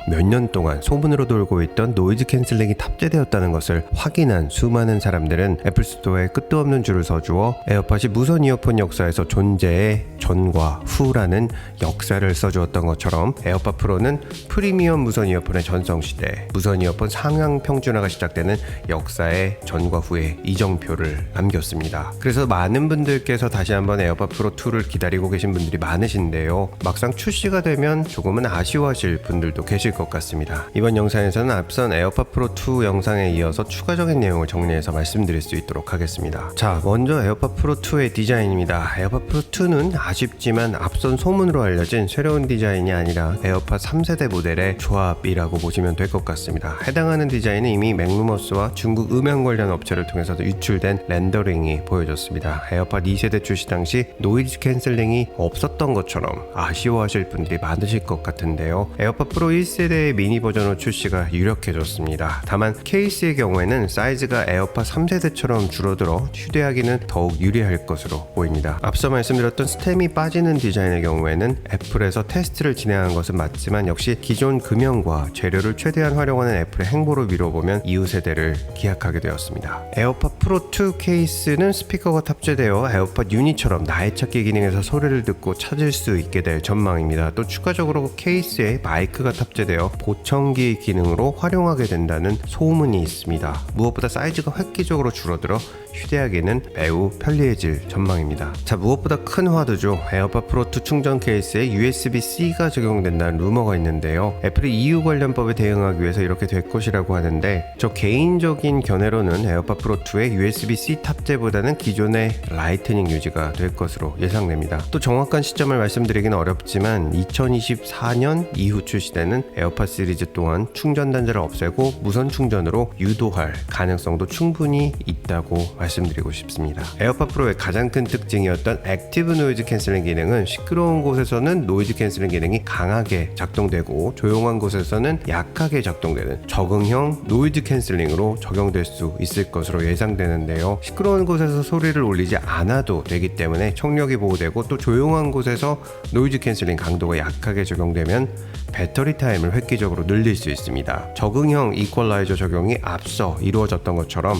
몇 년 동안 소문으로 돌고 있던 노이즈 캔슬링이 탑재되었다는 것을 확인한 수많은 사람들은 애플 스토어에 끝도 없는 줄을 서주어 에어팟이 무선 이어폰 역사에서 존재의 전과 후라는 역사를 써주었던 것처럼 에어팟 프로는 프리미엄 무선 이어폰의 전성시대, 무선 이어폰 상향 평준화가 시작되는 역사의 전과 후의 이정표를 남겼습니다. 그래서 많은 분들께서 다시 한번 에어팟 프로 2를 기다리고 계신 분들이 많으신데요, 막상 출시가 되면 조금은 아쉬워하실 분들도 계실 것 같습니다. 이번 영상에서는 앞선 에어팟 프로 2 영상에 이어서 추가적인 내용을 정리해서 말씀드릴 수 있도록 하겠습니다. 자, 먼저 에어팟 프로 2의 디자인입니다. 에어팟 프로 2는 아쉽지만 앞선 소문으로 알려진 새로운 디자인이 아니라 에어팟 3세대 모델의 조합이라고 보시면 될 것 같습니다. 해당하는 디자인은 이미 맥루머스와 중국 음향 관련 업체를 통해서 유출된 렌더링이 보여졌습니다. 에어팟 2세대 출시 당시 노이즈 캔슬링이 없었던 것처럼 아쉬워하실 분들이 많으실 것 같은데요, 에어팟 프로 1세대의 미니 버전으로 출시가 유력해졌습니다. 다만 케이스의 경우에는 사이즈가 에어팟 3세대처럼 줄어들어 휴대하기는 더욱 유리할 것으로 보입니다. 앞서 말씀드렸던 스템이 빠지는 디자인의 경우에는 애플에서 테스트를 진행한 것은 맞지만 역시 기존 금형과 재료를 최대한 활용하는 애플의 행보를 미뤄보면 이후 세대를 기약하게 되었습니다. 에어팟 프로 2 케이스는 스피커가 탑재되어 에어팟 유니처럼 나의 찾기 기능에서 소리를 듣고 찾을 수 있게 될 전망입니다. 또 추가적으로 케이스에 마이크가 탑재되어 보청기 기능으로 활용하게 된다는 소문이 있습니다. 무엇보다 사이즈가 획기적으로 줄어들어 휴대하기는 매우 편리해질 전망입니다. 자, 무엇보다 큰 화두죠. 에어팟 프로 2 충전 케이스에 USB-C가 적용된다는 루머가 있는데요, 애플이 EU 관련법에 대응하기 위해서 이렇게 될 것이라고 하는데, 저 개인적인 견해로는 에어팟 프로 2의 USB-C 탑재보다는 기존의 라이트닝 유지가 될 것으로 예상됩니다. 또 정확한 시점을 말씀드리기는 어렵지만 2024년 이후 출시되는 에어팟 시리즈 또한 충전 단자를 없애고 무선 충전으로 유도할 가능성도 충분히 있다고 말씀드리고 싶습니다. 에어팟 프로의 가장 큰 특징이었던 액티브 노이즈 캔슬링 기능은 시끄러운 곳에서는 노이즈 캔슬링 기능이 강하게 작동되고 조용한 곳에서는 약하게 작동되는 적응형 노이즈 캔슬링으로 적용될 수 있을 것으로 예상되는데요, 시끄러운 곳에서 소리를 올리지 않아도 되기 때문에 청력이 보호되고, 또 조용한 곳에서 노이즈 캔슬링 강도가 약하게 적용되면 배터리 타임을 획기적으로 늘릴 수 있습니다. 적응형 이퀄라이저 적용이 앞서 이루어졌던 것처럼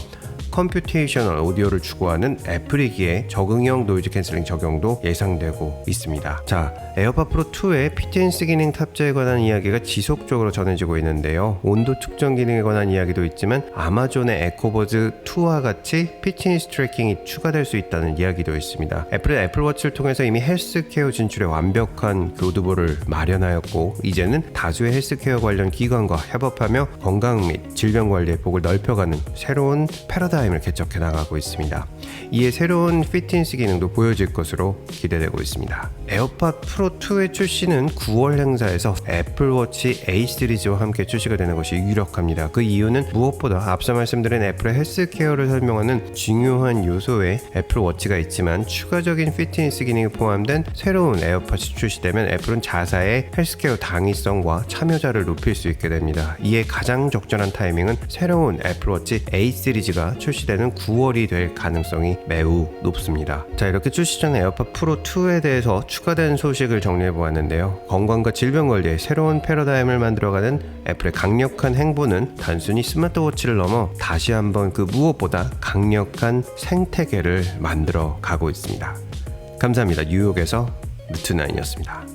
컴퓨테이셔널 오디오를 추구하는 애플이기에 적응형 노이즈 캔슬링 적용도 예상되고 있습니다. 자, 에어팟 프로 2의 피트인스 기능 탑재에 관한 이야기가 지속적으로 전해지고 있는데요, 온도 측정 기능에 관한 이야기도 있지만 아마존의 에코버즈 2와 같이 피트니스 트래킹이 추가될 수 있다는 이야기도 있습니다. 애플은 애플워치를 통해서 이미 헬스케어 진출에 완벽한 로드볼을 마련하였고, 이제는 다수의 헬스케어 관련 기관과 협업하며 건강 및 질병 관리의 폭을 넓혀가는 새로운 패러다임을 개척해 나가고 있습니다. 이에 새로운 피트니스 기능도 보여질 것으로 기대되고 있습니다. 에어팟 프로 2의 출시는 9월 행사에서 애플워치 A 시리즈와 함께 출시가 되는 것이 유력합니다. 그 이유는 무엇보다 앞서 말씀드린 애플의 헬스케어를 설명하는 중요한 요소에 애플워치가 있지만 추가적인 피트니스 기능이 포함된 새로운 에어팟이 출시되면 애플은 자사의 헬스케어 당위성과 참여자를 높일 수 있게 됩니다. 이에 가장 적절한 타이밍은 새로운 애플워치 A 시리즈가 출시되는 9월이 될 가능성이 매우 높습니다. 자, 이렇게 출시 전 에어팟 프로 2에 대해서 추가된 소식을 정리해 보았는데요, 건강과 질병 관리에 새로운 패러다임을 만들어가는 애플의 강력한 행보는 단순히 스마트워치를 넘어 다시 한번 그 무엇보다 강력한 생태계를 만들어 가고 있습니다. 감사합니다. 뉴욕에서 루트9이었습니다.